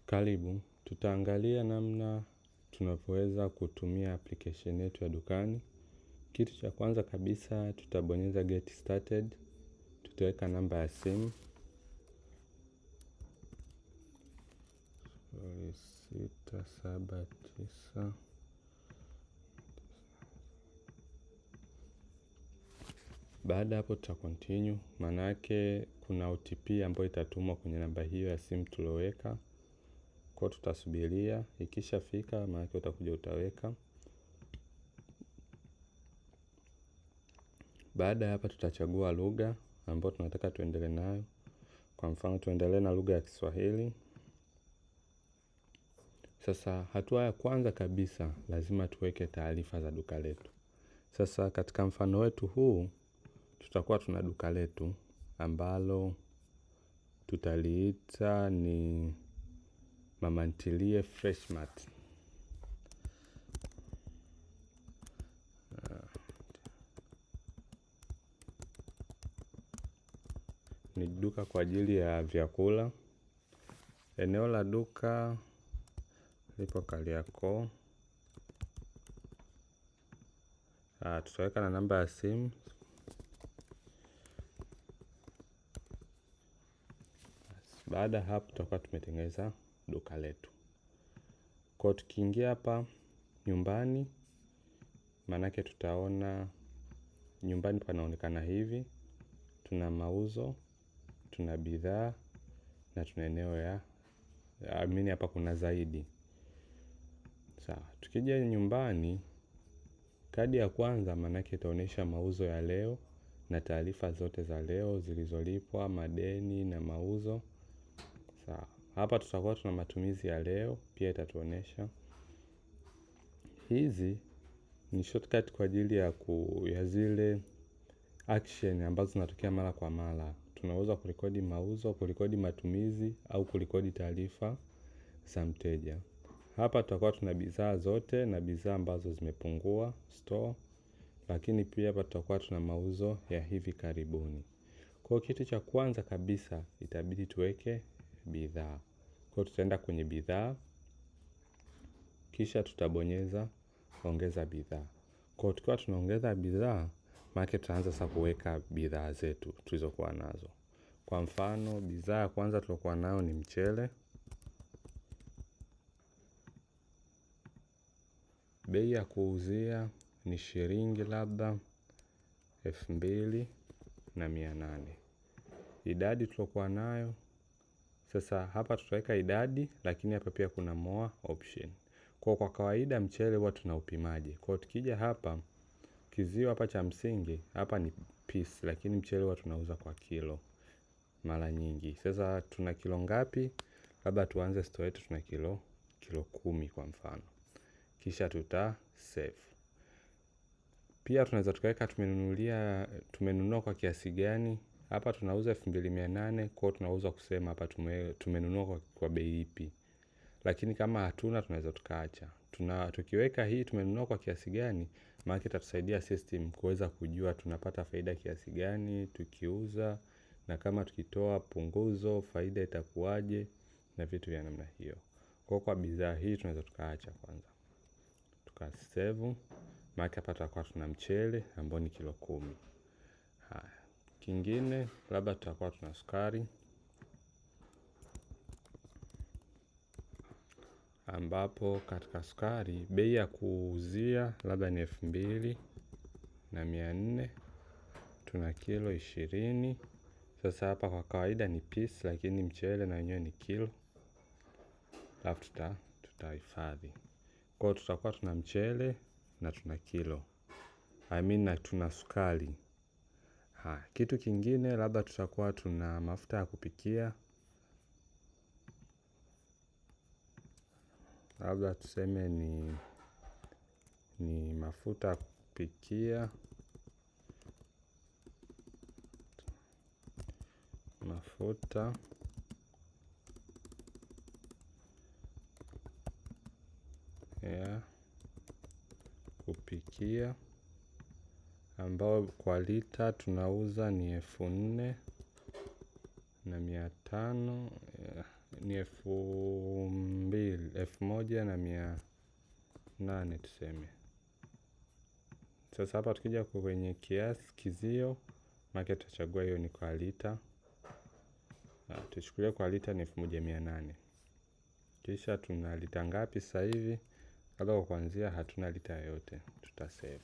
Karibu, tutaangalia namna tunavyoweza kutumia application yetu ya dukani. Kitu cha kwanza kabisa tutabonyeza get started. Tutaweka namba ya simu 679. Baada hapo continue, manake kuna OTP ambayo itatumwa kwenye namba hiyo ya simu tuloweka. Kwa tutasubiria, ikishafika manake utakuja utaweka. Baada hapa tutachagua lugha ambayo tunataka tuendelee nayo. Kwa mfano tuendelee na lugha ya Kiswahili. Sasa hatua ya kwanza kabisa lazima tuweke taarifa za duka letu. Sasa katika mfano wetu huu tutakuwa tuna duka letu ambalo tutaliita ni Mama Ntilie Fresh Mart. Ni duka kwa ajili ya vyakula. Eneo la duka lipo Kariakoo. Tutaweka na namba ya simu. Baada hapo tutakuwa tumetengeneza duka letu. Kwa tukiingia hapa nyumbani, manake tutaona nyumbani panaonekana hivi. Tuna mauzo, tuna bidhaa na tuna eneo ya amini hapa kuna zaidi. Sawa, tukija nyumbani, kadi ya kwanza manake itaonyesha mauzo ya leo na taarifa zote za leo zilizolipwa, madeni na mauzo. Sawa, hapa tutakuwa tuna matumizi ya leo, pia itatuonyesha. Hizi ni shortcut kwa ajili ya zile action ambazo zinatokea mara kwa mara. Tunaweza kurekodi mauzo, kurekodi matumizi au kurekodi taarifa za mteja. Hapa tutakuwa tuna bidhaa zote na bidhaa ambazo zimepungua store, lakini pia hapa tutakuwa tuna mauzo ya hivi karibuni. Kwa kitu cha kwanza kabisa itabidi tuweke bidhaa. Kwa tutaenda kwenye bidhaa, kisha tutabonyeza ongeza bidhaa. Kwa tukiwa tunaongeza bidhaa, manake tutaanza sasa kuweka bidhaa zetu tulizokuwa nazo. Kwa mfano, bidhaa ya kwanza tuliokuwa nayo ni mchele. Bei ya kuuzia ni shilingi labda 2,800. Idadi tuliokuwa nayo, sasa hapa tutaweka idadi, lakini hapa pia kuna more option. Kwa kawaida mchele huwa tunaupimaje? Kwa tukija hapa, kizio hapa cha msingi, hapa ni piece, lakini mchele huwa tunauza kwa kilo mara nyingi. Sasa tuna kilo ngapi? Labda tuanze store yetu tuna kilo 10 kwa mfano. Kisha tuta save. Pia tunaweza tukaweka tumenunua kwa kiasi gani. Hapa tunauza 2,800, kwa tunauza kusema hapa tumenunua kwa bei ipi. Lakini kama hatuna tunaweza tukaacha. Tukiweka hii tumenunua kwa kiasi gani, maana itatusaidia system kuweza kujua tunapata faida kiasi gani tukiuza, na kama tukitoa punguzo faida itakuwaje na vitu vya namna hiyo. Kwa bidhaa hii tunaweza tukaacha kwanza. Tukasave, maana hapa tutakuwa tuna mchele ambao ni kilo 10. Haya. Kingine labda tutakuwa tuna sukari ambapo katika sukari bei ya kuuzia labda ni 2,400. Tuna kilo 20. Sasa hapa kwa kawaida ni piece, lakini mchele na wenyewe ni kilo. Alafu tutahifadhi. Kwa tutakuwa tuna mchele na tuna kilo, na tuna sukari. Kitu kingine labda tutakuwa tuna mafuta ya kupikia. Labda tuseme ni mafuta ya kupikia. Mafuta ya kupikia ambao kwa lita tunauza ni 4,500. ni 1,800 tuseme. Sasa hapa tukija kwenye kiasi kizio, maana tutachagua hiyo ni kwa lita. Tuchukulie kwa lita ni 1,800. Kisha tuna lita ngapi sasa hivi? Kwa kuanzia hatuna lita yoyote, tutasave.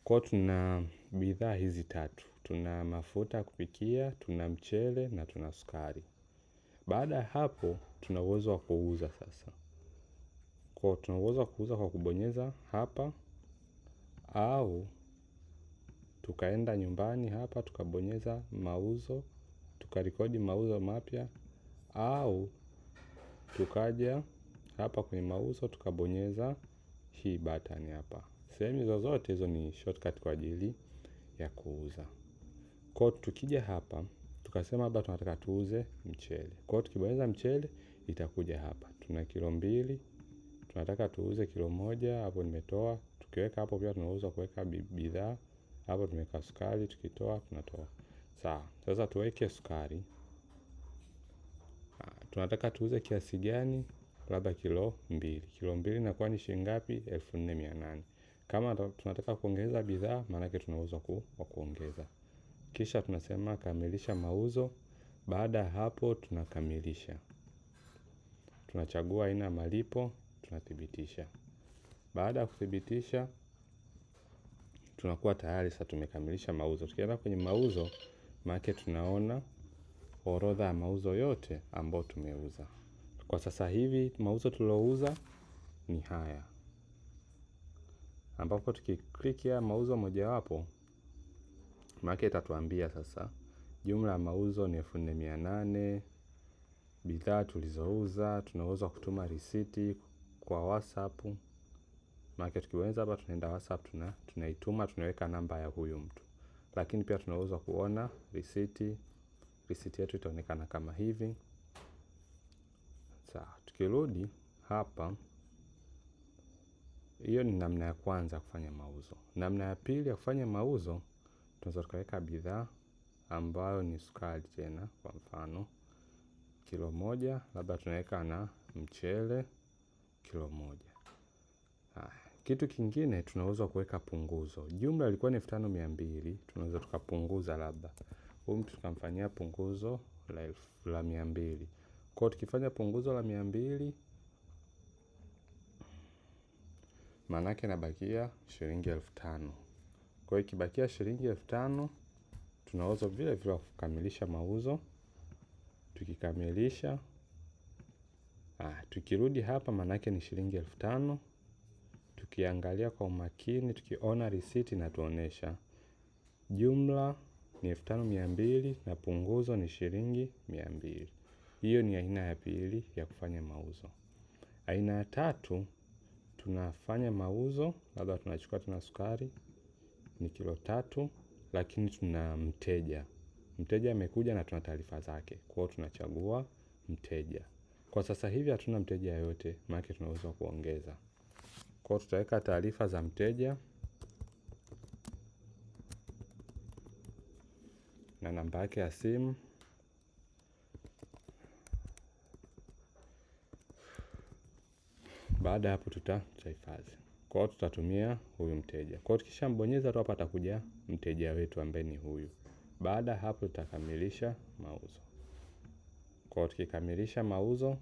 Kwa tuna bidhaa hizi tatu. Tuna mafuta kupikia, tuna mchele na tuna sukari. Baada ya hapo tuna uwezo wa kuuza sasa. Kwa tuna uwezo wa kuuza kwa kubonyeza hapa, au tukaenda nyumbani hapa tukabonyeza mauzo, tukarekodi mauzo mapya, au tukaja hapa kwenye mauzo tukabonyeza hii button hapa. Sehemu zozote hizo ni shortcut kwa ajili ya kuuza. Kwa tukija hapa tukasema hapa tunataka tuuze mchele. Kwa tukibonyeza mchele itakuja hapa. Tuna kilo 2, tunataka tuuze kilo 1, hapo nimetoa. Tukiweka hapo pia tunaweza kuweka bidhaa. Hapo tumeweka sukari, tukitoa tunatoa. Sawa. Sasa tuweke sukari. Tunataka tuuze kiasi gani? Labda kilo 2. Kilo 2 inakuwa ni shilingi ngapi? 4,800. Kama tunataka kuongeza bidhaa, maana yake tunaweza kuongeza. Kisha tunasema kamilisha mauzo. Baada ya hapo tunakamilisha. Tunachagua aina ya malipo, tunathibitisha. Baada ya kuthibitisha, tunakuwa tayari sasa tumekamilisha mauzo. Tukienda kwenye mauzo, maana yake tunaona orodha ya mauzo yote ambayo tumeuza. Kwa sasa hivi mauzo tuliouza ni haya. Ambapo tukiklik ya mauzo mojawapo, maana yake itatuambia sasa jumla ya mauzo ni 4,800. Bidhaa tulizouza, tunaweza kutuma risiti kwa WhatsApp. Maana yake tukibonyeza hapa tunaenda WhatsApp, tunaituma, tunaweka namba ya huyu mtu. Lakini pia tunaweza kuona risiti. Risiti yetu itaonekana kama hivi. Sawa, tukirudi hapa, hiyo ni namna ya kwanza kufanya mauzo. Namna ya pili ya kufanya mauzo, tunaweza tukaweka bidhaa ambayo ni sukari tena, kwa mfano kilo 1, labda tunaweka na mchele kilo 1. Kitu kingine tunaweza kuweka punguzo. Jumla ilikuwa ni 5,200, tunaweza tukapunguza labda. Huyu mtu tukamfanyia punguzo la 200. Kwa tukifanya punguzo la 200, maana yake inabakia shilingi 5,000. Kwa hiyo ikibakia shilingi 5,000, tunaweza vile vile kukamilisha mauzo. Tukikamilisha, tukirudi hapa maana yake ni shilingi 5,000. Tukiangalia kwa umakini, tukiona risiti inatuonesha jumla ni 5,200 na punguzo ni shilingi 200. Hiyo ni aina ya pili ya kufanya mauzo. Aina ya tatu, tunafanya mauzo, labda tunachukua tuna sukari ni kilo 3, lakini tuna mteja. Mteja amekuja na tuna taarifa zake. Kwa hiyo tunachagua mteja. Kwa sasa hivi hatuna mteja yote, maana yake tunaweza kuongeza. Kwa hiyo tutaweka taarifa za mteja na namba yake ya simu. Baada hapo tutahifadhi. Kwa hiyo tutatumia huyu mteja. Kwa hiyo tukishambonyeza tu hapa atakuja mteja wetu ambaye ni huyu. Baada hapo tutakamilisha mauzo. Kwa hiyo tukikamilisha mauzo,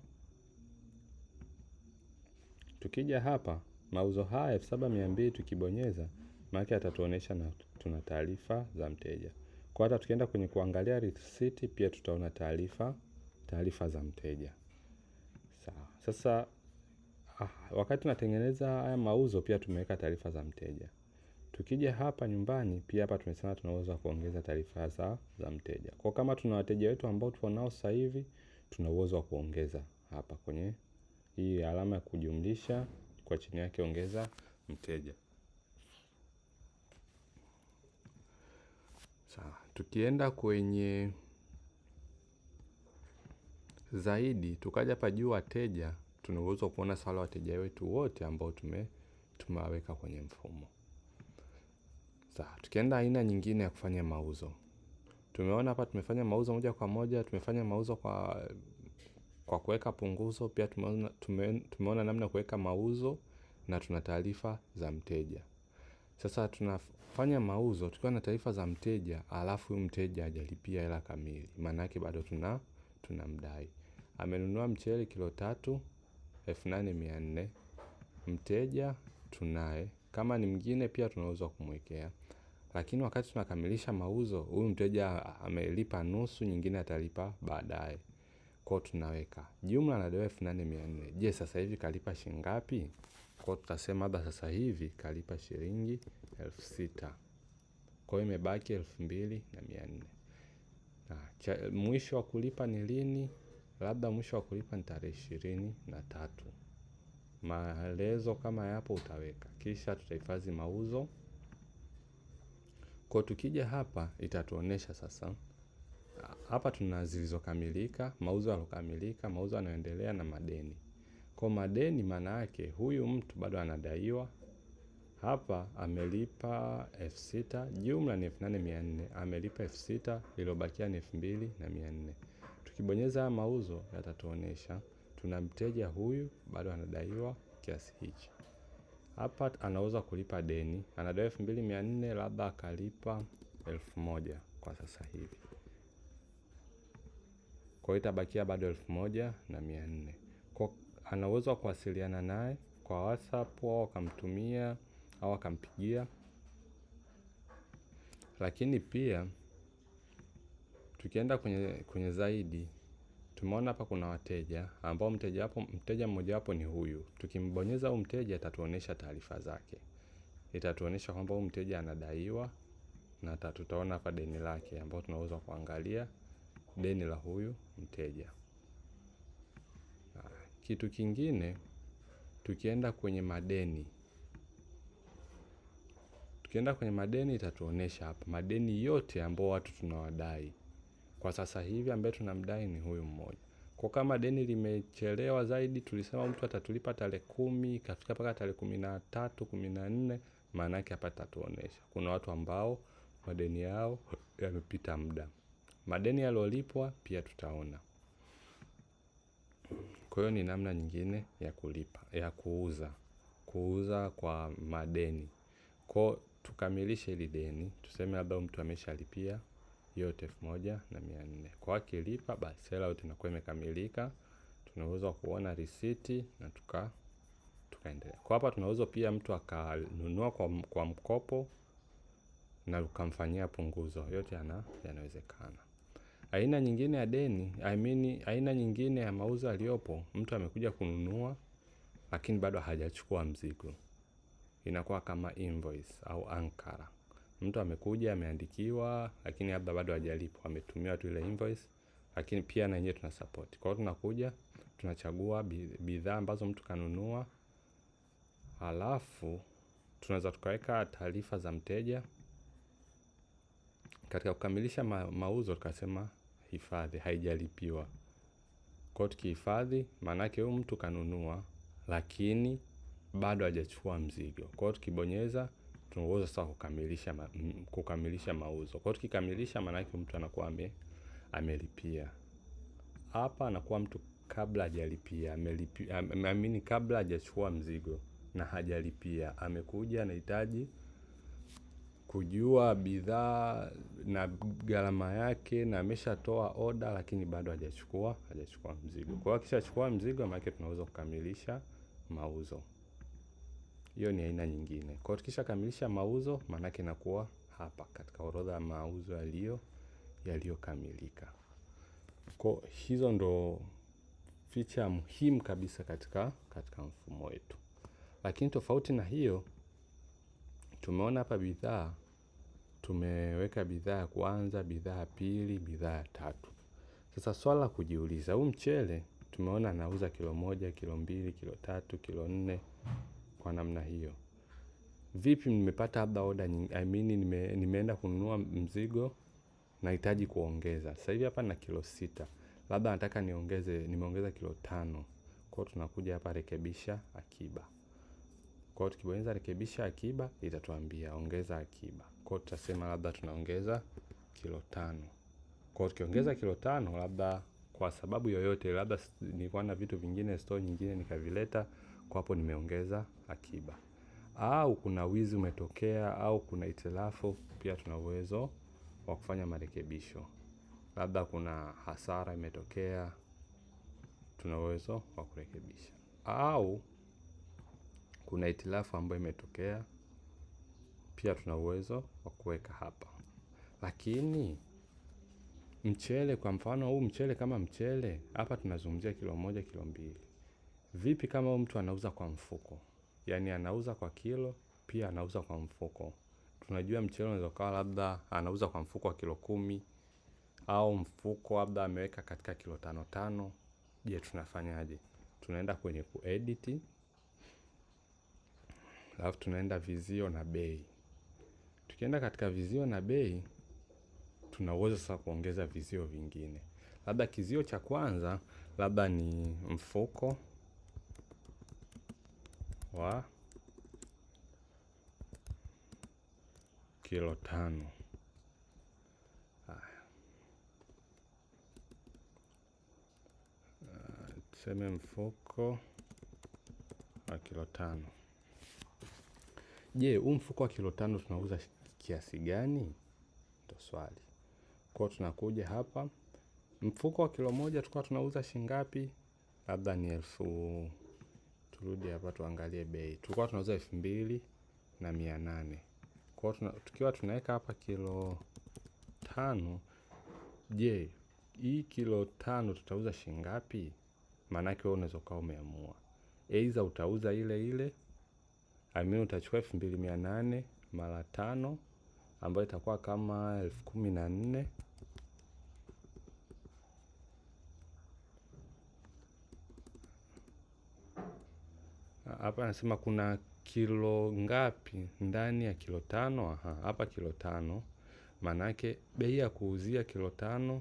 tukija hapa mauzo haya 7,200 tukibonyeza, maana yake atatuonesha na tuna taarifa za mteja. Kwa hata tukienda kwenye kuangalia risiti pia tutaona taarifa za mteja. Sawa. Sasa wakati tunatengeneza haya mauzo pia tumeweka taarifa za mteja. Tukija hapa nyumbani pia hapa tumesema tunaweza kuongeza taarifa za mteja. Kwa kama tuna wateja wetu ambao tupo nao sasa hivi, tuna uwezo wa kuongeza hapa kwenye hii alama ya kujumlisha, kwa chini yake ongeza mteja. Sawa. Tukienda kwenye zaidi, tukaja hapa juu wateja, tuna uwezo wa kuona sala wateja wetu wote ambao tumewaweka kwenye mfumo. Sawa. Tukienda aina nyingine ya kufanya mauzo. Tumeona hapa tumefanya mauzo moja kwa moja, tumefanya mauzo kwa kwa kuweka punguzo, pia tumeona namna kuweka mauzo na tuna taarifa za mteja. Sasa tunafanya mauzo tukiwa na taarifa za mteja, alafu mteja hajalipia hela kamili. Maana yake bado tunamdai. Amenunua mchele kilo 3 8,400. Mteja tunaye. Kama ni mwingine pia tunaweza kumwekea. Lakini wakati tunakamilisha mauzo, huyu mteja amelipa nusu, nyingine atalipa baadaye. Kwa tunaweka jumla anadaiwa 8,400. Je, sasa hivi kalipa shilingi ngapi? Kwa tutasema labda sasa hivi kalipa shilingi 6,000. Kwa hiyo imebaki 2,400. Mwisho wa kulipa ni lini? Labda mwisho wa kulipa ni tarehe 23. Maelezo kama yapo utaweka. Kisha tutahifadhi mauzo. Kwa tukija hapa itatuonesha sasa. Hapa tuna zilizokamilika, mauzo yalokamilika, mauzo yanayoendelea na madeni. Kwa madeni maana yake huyu mtu bado anadaiwa. Hapa amelipa 6,000, jumla ni 8,400, amelipa 6,000, iliyobakia ni 2,400. Tukibonyeza mauzo yatatuonesha tuna mteja huyu bado anadaiwa kiasi hichi. Hapa anaweza kulipa deni, anadaiwa 2,400, labda akalipa 1,000 kwa sasa hivi. Kwa hiyo itabakia bado 1,400. Kwa anaweza kuwasiliana naye kwa WhatsApp au akamtumia au akampigia. Lakini pia tukienda kwenye zaidi, tumeona hapa kuna wateja ambao mteja mmoja wapo ni huyu. Tukimbonyeza huyu mteja itatuonesha taarifa zake. Itatuonesha kwamba huyu mteja anadaiwa na tutaona hapa deni lake ambao tunaweza kuangalia deni la huyu mteja. Kitu kingine tukienda kwenye madeni. Tukienda kwenye madeni itatuonesha hapa madeni yote ambao watu tunawadai. Kwa sasa hivi ambaye tunamdai ni huyu mmoja. Kwa kama deni limechelewa zaidi, tulisema mtu atatulipa tarehe 10, kafika mpaka tarehe 13, 14, maana yake hapa itatuonesha. Kuna watu ambao madeni yao yamepita muda. Madeni yaliyolipwa pia tutaona. Kwa hiyo ni namna nyingine ya kulipa, ya kuuza kwa madeni. Kwa tukamilishe hili deni, tuseme labda mtu ameshalipia yote 1,400. Kwa akilipa basi hela yote inakuwa imekamilika. Tunaweza kuona risiti na tukaendelea. Kwa hapa tunaweza pia mtu akanunua kwa mkopo na ukamfanyia punguzo. Yote yanawezekana. Aina nyingine ya deni, aina nyingine ya mauzo aliyopo, mtu amekuja kununua lakini bado hajachukua mzigo. Inakuwa kama invoice au ankara. Mtu amekuja ameandikiwa lakini labda bado hajalipwa, ametumiwa tu ile invoice, lakini pia na yenyewe tuna support. Kwa hiyo tunakuja tunachagua bidhaa ambazo mtu kanunua. Halafu tunaweza tukaweka taarifa za mteja. Katika kukamilisha mauzo tukasema hifadhi, haijalipiwa. Kwa hiyo tukihifadhi maana yake huyu mtu kanunua lakini bado hajachukua mzigo. Kwa hiyo tukibonyeza tunaweza sasa kukamilisha mauzo. Kwa hiyo tukikamilisha maana yake mtu anakuwa amelipia. Hapa anakuwa mtu kabla hajalipia, kabla hajachukua mzigo na hajalipia. Amekuja anahitaji kujua bidhaa na gharama yake na ameshatoa order lakini bado hajachukua mzigo. Kwa hiyo akishachukua mzigo maana yake tunaweza kukamilisha mauzo. Hiyo ni aina nyingine. Kwa hiyo tukishakamilisha mauzo maana yake inakuwa hapa katika orodha ya mauzo yaliyokamilika. Kwa hizo ndo feature muhimu kabisa katika mfumo wetu. Lakini tofauti na hiyo tumeona hapa bidhaa, tumeweka bidhaa ya kwanza, bidhaa ya pili, bidhaa ya tatu. Sasa swala kujiuliza, huu mchele tumeona anauza kilo 1, kilo 2, kilo 3, kilo 4 kwa namna hiyo. Vipi nimepata labda order nimeenda kununua mzigo nahitaji kuongeza. Sasa hivi hapa na kilo 6. Labda nataka nimeongeza kilo 5. Kwa hiyo tunakuja hapa rekebisha akiba. Kwa hiyo tukibonyeza rekebisha akiba itatuambia ongeza akiba. Kwa hiyo tutasema labda tunaongeza kilo 5. Kwa hiyo tukiongeza kilo 5 labda kwa sababu yoyote, labda nilikuwa na vitu vingine store nyingine nikavileta, kwa hapo nimeongeza akiba. Au kuna wizi umetokea au kuna hitilafu, pia tuna uwezo wa kufanya marekebisho. Labda kuna hasara imetokea, tuna uwezo wa kurekebisha. Au kuna hitilafu ambayo imetokea, pia tuna uwezo wa kuweka hapa. Lakini mchele kwa mfano, huu mchele kama mchele, hapa tunazungumzia kilo 1, kilo 2. Vipi kama huyu mtu anauza kwa mfuko? Yaani anauza kwa kilo, pia anauza kwa mfuko. Tunajua mchele unaweza kuwa labda anauza kwa mfuko wa kilo 10, au mfuko labda ameweka katika kilo 5 5. Je, tunafanyaje? Tunaenda kwenye kuedit, alafu tunaenda vizio na bei. Tukienda katika vizio na bei, tuna uwezo sasa kuongeza vizio vingine. Labda kizio cha kwanza labda ni mfuko wa kilo 5. Tuseme mfuko wa kilo 5. Je, huu mfuko wa kilo 5 tunauza kiasi gani? Ndio swali. Kwa tunakuja hapa, mfuko wa kilo 1 tulikuwa tunauza shilingi ngapi? Labda ni 1000. Turudi hapa tuangalie bei. Tulikuwa tunauza 2800. Kwa tukiwa tunaweka hapa kilo 5, je, hii kilo 5 tutauza shilingi ngapi? Maana yake wewe unaweza kuwa umeamua. Aidha utauza ile ile, utachukua 2800 mara 5 ambayo itakuwa kama 14000. Hapa nasema kuna kilo ngapi ndani ya kilo 5? Hapa kilo 5. Maana yake bei ya kuuzia kilo 5.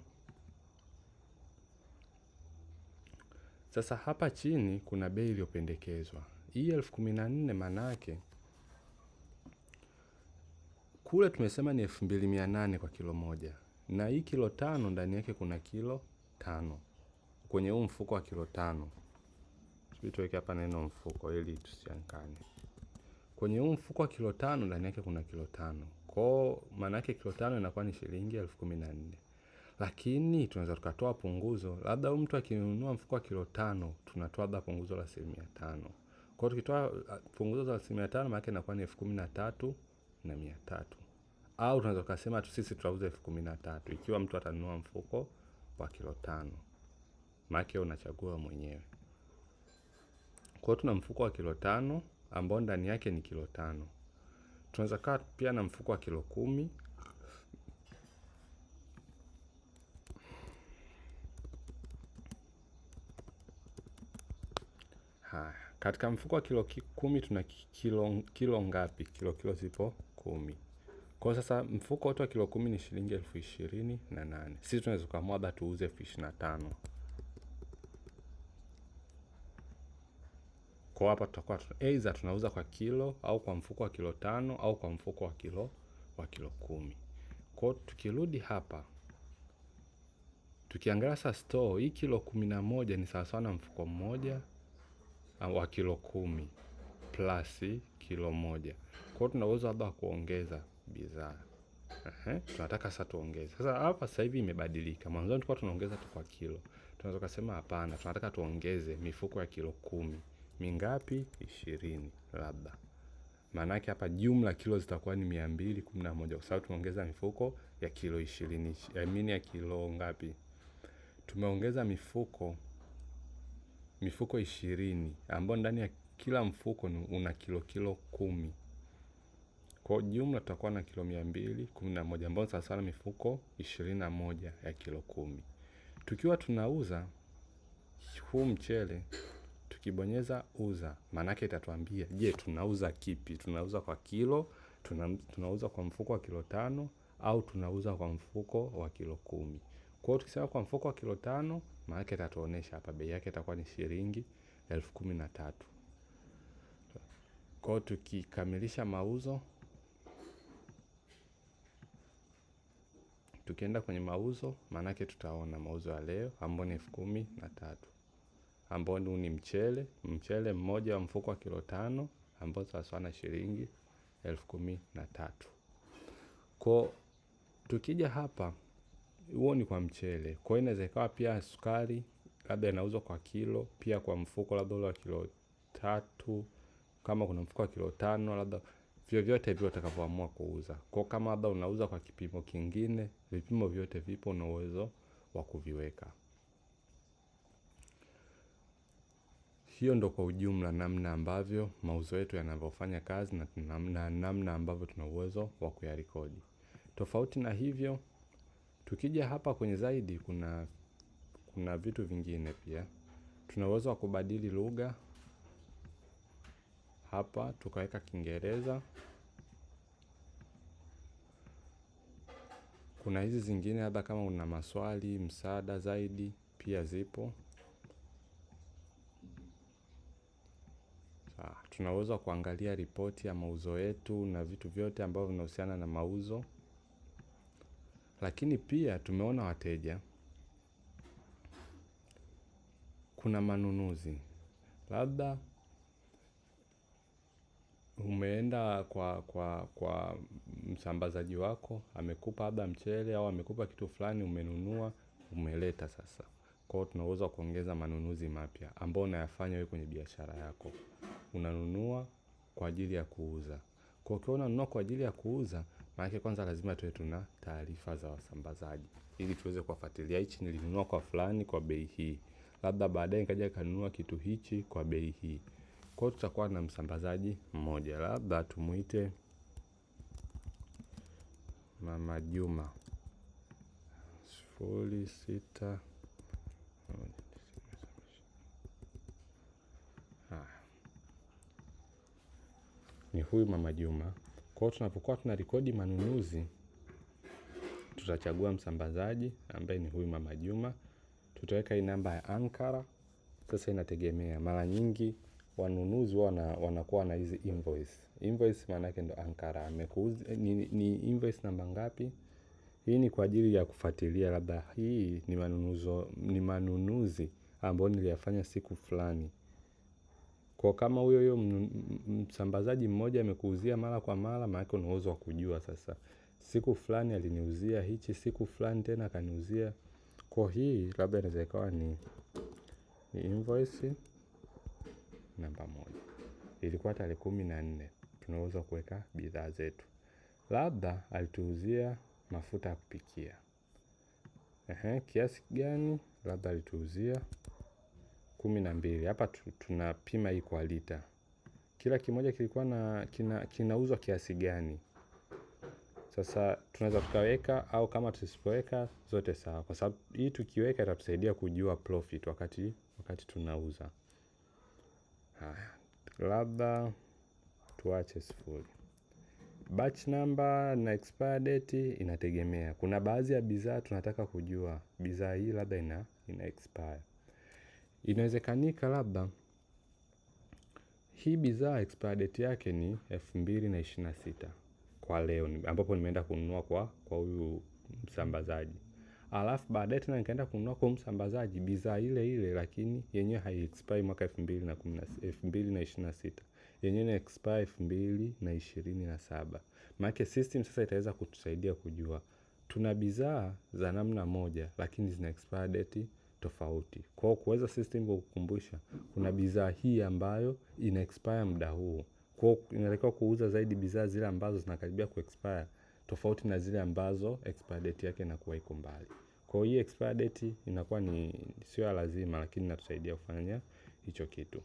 Sasa hapa chini kuna bei iliyopendekezwa. Hii 14000 maana yake kule tumesema ni 2800 kwa kilo 1. Na hii kilo 5 ndani yake kuna kilo 5. Kwenye huu mfuko wa kilo 5. Tuweke hapa neno mfuko ili tusichanganye. Kwenye huu mfuko wa kilo 5 ndani yake kuna kilo 5. Kwa maana yake kilo 5 inakuwa ni shilingi 14000. Lakini tunaweza tukatoa punguzo. Labda mtu akinunua mfuko wa kilo 5, tunatoa labda punguzo la 500. Kwa hiyo tukitoa punguzo la 500 maana yake inakuwa ni 13300. Au tunaweza kusema tu sisi tutauza 13000 ikiwa mtu atanunua mfuko wa kilo 5. Maana yake unachagua mwenyewe. Kwa hiyo tuna mfuko wa kilo 5 ambao ndani yake ni kilo 5. Tunaweza kaa pia na mfuko wa kilo 10. Katika mfuko wa kilo 10 tuna kilo ngapi? Kilo zipo 10. Kwa sasa mfuko wote wa kilo 10 ni shilingi 28000. Sisi tunaweza kuamua labda tuuze 25000. Kwa hapa tutakuwa aidha tunauza kwa kilo au kwa mfuko wa kilo 5 au kwa mfuko wa kilo 10. Kwa tukirudi hapa tukiangalia sasa store, hii kilo 11 ni sawa sawa na mfuko mmoja wa kilo 10 plus kilo 1. Kwa hiyo tuna uwezo labda kuongeza bidhaa. Tunataka sasa tuongeze. Sasa hapa sasa hivi imebadilika. Mwanzo tulikuwa tunaongeza tu kwa kilo. Tunaweza kusema hapana, tunataka tuongeze mifuko ya kilo 10. Mingapi? 20 labda. Maana yake hapa jumla kilo zitakuwa ni 211 kwa sababu tumeongeza mifuko ya kilo 20. Ya kilo ngapi? Tumeongeza mifuko 20 ambayo ndani ya kila mfuko una kilo 10. Kwa jumla tutakuwa na kilo 211 ambayo sawa sawa na mifuko 21 ya kilo 10. Tukiwa tunauza huu mchele, tukibonyeza uza, maana yake itatuambia je, tunauza kipi? Tunauza kwa kilo, tunauza kwa mfuko wa kilo 5 au tunauza kwa mfuko wa kilo 10. Kwa hiyo tukisema kwa mfuko wa kilo 5, maana yake itatuonesha hapa bei yake itakuwa ni shilingi 13000. Kwa hiyo tukikamilisha mauzo, tukienda kwenye mauzo, maanake tutaona mauzo ya leo ambao ni 13,000, ambao ni mchele mmoja wa mfuko wa kilo 5 ambao sawa na shilingi 13,000. Kwa tukija hapa, huo ni kwa mchele. Kwa hiyo inaweza ikawa pia sukari labda inauzwa kwa kilo, pia kwa mfuko labda ule wa kilo 3, kama kuna mfuko wa kilo 5, labda vyovyote hivyo utakavyoamua kuuza. Kwa kama labda unauza kwa kipimo kingine, vipimo vyote vipo na uwezo wa kuviweka. Hiyo ndo kwa ujumla namna ambavyo mauzo yetu yanavyofanya kazi na namna ambavyo tuna uwezo wa kuyarekodi. Tofauti na hivyo, tukija hapa kwenye zaidi kuna vitu vingine pia. Tuna uwezo wa kubadili lugha. Hapa tukaweka Kiingereza. Kuna hizi zingine labda kama una maswali, msaada zaidi pia zipo. Tunaweza kuangalia ripoti ya mauzo yetu na vitu vyote ambavyo vinahusiana na mauzo. Lakini pia tumeona wateja. Kuna manunuzi. Labda umeenda kwa msambazaji wako, amekupa labda mchele au amekupa kitu fulani, umenunua, umeleta sasa. Kwa hiyo tunaweza kuongeza manunuzi mapya ambao unayafanya wewe kwenye biashara yako. Unanunua kwa ajili ya kuuza. Kwa hiyo unanunua kwa ajili ya kuuza, maana kwanza lazima tuwe tuna taarifa za wasambazaji, ili tuweze kufuatilia hichi nilinunua kwa fulani kwa bei hii. Labda baadaye nikaja kanunua kitu hichi kwa bei hii. Kwa hiyo tutakuwa na msambazaji mmoja. Labda tumuite Mama Juma 06. Ni huyu Mama Juma. Kwa hiyo tunapokuwa tunarekodi manunuzi, tutachagua msambazaji ambaye ni huyu Mama Juma. Tutaweka hii namba ya Ankara. Sasa inategemea. Mara nyingi wanunuzi wanakuwa na hizi invoice. Invoice maana yake ndo Ankara. Amekuuza ni invoice namba ngapi? Hii ni kwa ajili ya kufuatilia labda hii ni manunuzi ambayo niliyafanya siku fulani. Kwa kama huyo msambazaji mmoja amekuuzia mara kwa mara, maana yake una uwezo wa kujua sasa. Siku fulani aliniuzia hichi, siku fulani tena akaniuzia. Kwa hii labda inaweza ikawa ni invoice namba 1. Ilikuwa tarehe 14. Tunaweza kuweka bidhaa zetu. Labda alituuzia mafuta ya kupikia. Kiasi gani? Labda alituuzia 12. Hapa tunapima hii kwa lita. Kila kimoja kilikuwa kinauzwa kiasi gani? Sasa tunaweza tukaweka au kama tusipoweka zote sawa. Kwa sababu hii tukiweka itatusaidia kujua profit wakati tunauza. Haya. Labda tuache 0. Batch number na expire date inategemea. Kuna baadhi ya bidhaa tunataka kujua bidhaa hii labda ina expire. Inawezekanika labda hii bidhaa expire date yake ni 2026 kwa leo ambapo nimeenda kununua kwa huyu msambazaji. Alafu baadaye tena nikaenda kununua kwa msambazaji bidhaa ile ile, lakini yenyewe hai expire mwaka 2026. Yenyewe ina expire 2027. Maana system sasa itaweza kutusaidia kujua tuna bidhaa za namna moja lakini zina expire date tofauti. Kwa hiyo kuweza system kukukumbusha kuna bidhaa hii ambayo ina expire muda huu. Kwa hiyo inatakiwa kuuza zaidi bidhaa zile ambazo zinakaribia kuexpire tofauti na zile ambazo expire date yake inakuwa iko mbali. Kwa hiyo expire date inakuwa ni sio lazima, lakini inatusaidia kufanya hicho kitu.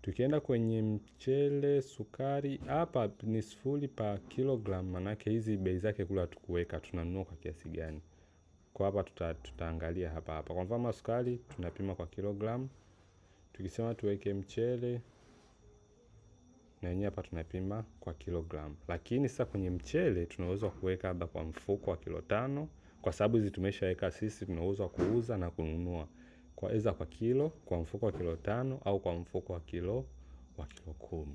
Tukienda kwenye mchele, sukari, hapa ni 0 per kilogram, manake hizi bei zake kule hatukuweka, tunanunua kwa kiasi gani. Kwa hapa tutaangalia hapa. Kwa mfano sukari tunapima kwa kilogram. Tukisema tuweke mchele na yenyewe hapa tunapima kwa kilogram. Lakini sasa kwenye mchele tunaweza kuweka hapa kwa mfuko wa kilo 5, kwa sababu hizi tumeshaweka sisi tunauza kuuza na kununua. Kwa kilo, kwa mfuko wa kilo 5 au kwa mfuko wa kilo 10.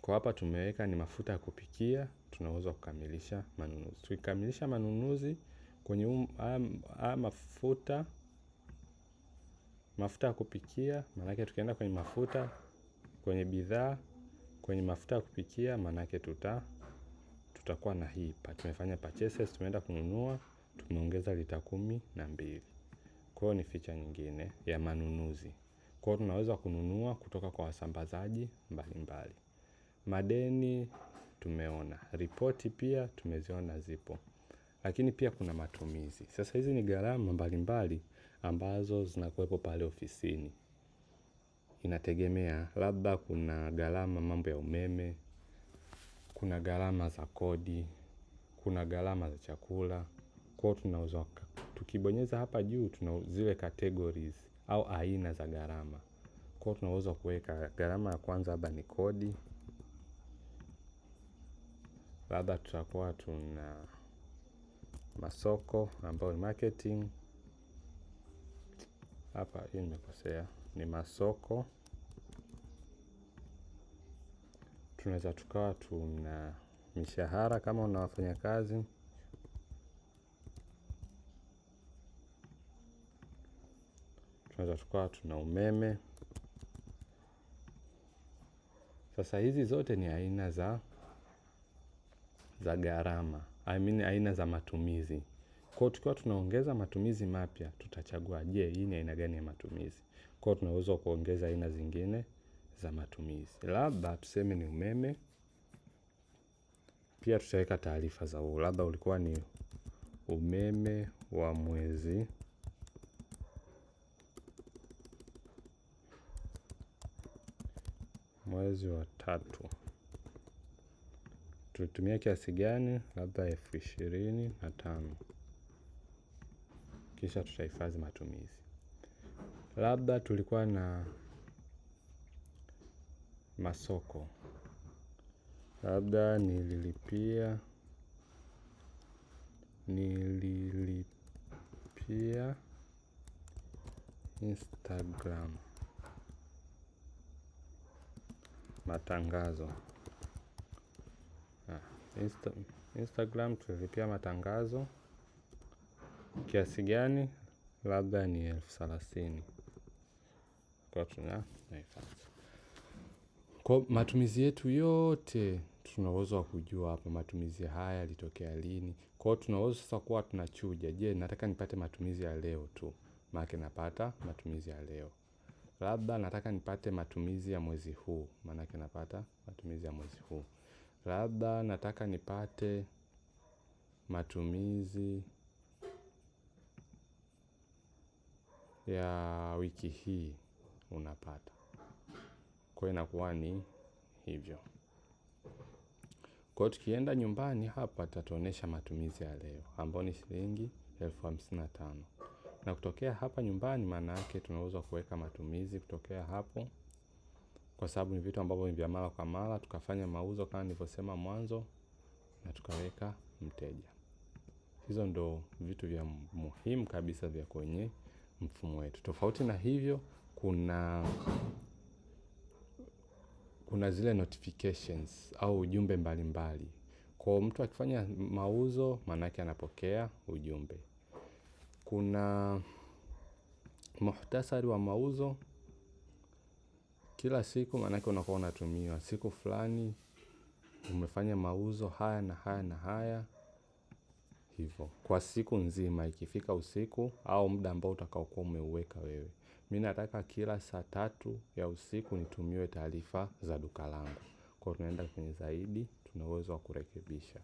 Kwa hapa tumeweka ni mafuta ya kupikia, tunaweza kukamilisha manunuzi. Tukikamilisha manunuzi kwenye mafuta ya kupikia, maanake tukienda kwenye mafuta, kwenye bidhaa, kwenye mafuta ya kupikia, maanake tutakuwa na hii. Tumefanya purchases, tumeenda kununua, tumeongeza lita 12. Kwa hiyo ni feature nyingine ya manunuzi. Kwa hiyo tunaweza kununua kutoka kwa wasambazaji mbalimbali. Madeni tumeona, ripoti pia tumeziona zipo. Lakini pia kuna matumizi. Sasa hizi ni gharama mbalimbali ambazo zinakuwepo pale ofisini. Inategemea, labda kuna gharama mambo ya umeme, kuna gharama za kodi, kuna gharama za chakula. Kwa hiyo tunaweza tukibonyeza hapa juu tuna zile categories au aina za gharama. Kwa hiyo tunaweza kuweka gharama ya kwanza labda ni kodi. Labda tutakuwa tuna masoko ambayo ni marketing. Hapa hii nimekosea, ni masoko. Tunaweza tukawa tuna mishahara kama una wafanyakazi. Tunaweza tukawa tuna umeme. Sasa hizi zote ni aina za gharama, aina za matumizi. Kwa hiyo tukiwa tunaongeza matumizi mapya, tutachagua je, hii ni aina gani ya matumizi. Kwa hiyo tunaweza kuongeza aina zingine za matumizi. Labda tuseme ni umeme. Pia tutaweka taarifa za huo. Labda ulikuwa ni umeme wa mwezi wa 3. Tulitumia kiasi gani? Labda 25,000. Kisha tutahifadhi matumizi. Labda tulikuwa na masoko. Labda nililipia Instagram matangazo. Instagram tulilipia matangazo kiasi gani? Labda ni 30,000. Kwa tunahifadhi. Kwa matumizi yetu yote tunaweza kujua hapa matumizi haya yalitokea lini. Kwa hiyo tunaweza sasa kuwa tunachuja. Je, nataka nipate matumizi ya leo tu. Maana napata matumizi ya leo. Labda nataka nipate matumizi ya mwezi huu. Maana napata matumizi ya mwezi huu. Labda nataka nipate matumizi ya wiki hii, unapata. Kwa hiyo inakuwa ni hivyo. Kwa hiyo tukienda nyumbani hapa tatuonesha matumizi ya leo, ambayo ni shilingi 55,000. Na kutokea hapa nyumbani maana yake tunaweza kuweka matumizi kutokea hapo. Kwa sababu ni vitu ambavyo ni vya mara kwa mara, tukafanya mauzo kama nilivyosema mwanzo na tukaweka mteja. Hizo ndo vitu vya muhimu kabisa vya kwenye mfumo wetu. Tofauti na hivyo kuna zile notifications au ujumbe mbalimbali. Kwa mtu akifanya mauzo maana yake anapokea ujumbe. Kuna muhtasari wa mauzo kila siku, maana yake unakuwa unatumiwa siku fulani umefanya mauzo haya na haya na haya hivyo. Kwa siku nzima ikifika usiku au muda ambao utakaokuwa umeuweka wewe. Mimi nataka kila saa 3 ya usiku nitumiwe taarifa za duka langu. Kwa hiyo tunaenda kwenye zaidi, tuna uwezo wa kurekebisha.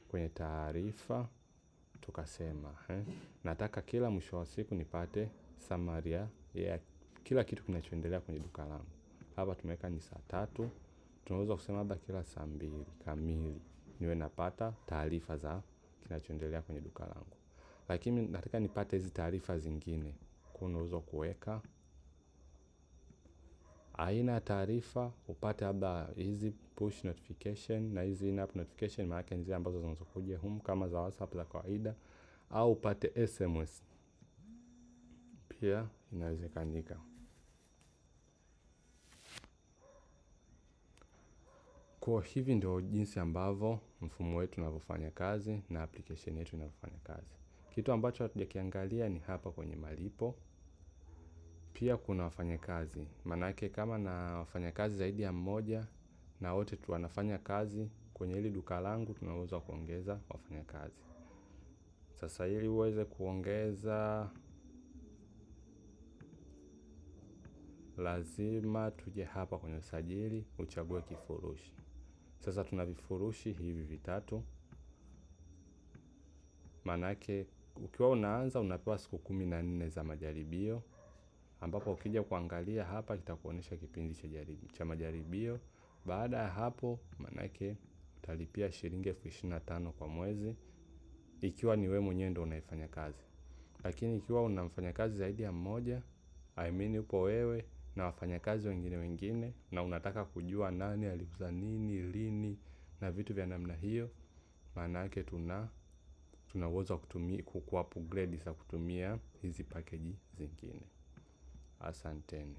Kwenye taarifa tukasema, nataka kila mwisho wa siku nipate summary ya kila kitu kinachoendelea kwenye duka langu. Hapa tumeweka ni saa 3, tunaweza kusema labda kila saa 2 kamili niwe napata taarifa za kinachoendelea kwenye duka langu. Lakini nataka nipate hizi taarifa zingine. Kwa unaweza kuweka aina ya taarifa, upate labda hizi push notification na hizi in-app notification, maana yake ni zile ambazo zinazokuja humu kama za WhatsApp za kawaida, au upate SMS. Pia inawezekanika. Kwa hivi ndio jinsi ambavyo mfumo wetu unavyofanya kazi na application yetu inavyofanya kazi. Kitu ambacho hatujakiangalia ni hapa kwenye malipo. Pia kuna wafanyakazi. Maanake kama na wafanyakazi zaidi ya mmoja na wote tu wanafanya kazi kwenye hili duka langu, tunaweza kuongeza wafanyakazi. Sasa ili uweze kuongeza, lazima tuje hapa kwenye usajili, uchague kifurushi. Sasa tuna vifurushi hivi vitatu. Maanake ukiwa unaanza unapewa siku 14 za majaribio, ambapo ukija kuangalia hapa kitakuonyesha kipindi cha majaribio. Baada ya hapo maanake utalipia shilingi 25,000 kwa mwezi, ikiwa ni wewe mwenyewe ndio unaifanya kazi. Lakini ikiwa una mfanyakazi zaidi ya mmoja, upo wewe na wafanyakazi wengine na unataka kujua nani aliuza nini, lini na vitu vya namna hiyo, maanake tuna uwezo wa ku-upgrade za kutumia hizi package zingine. Asanteni.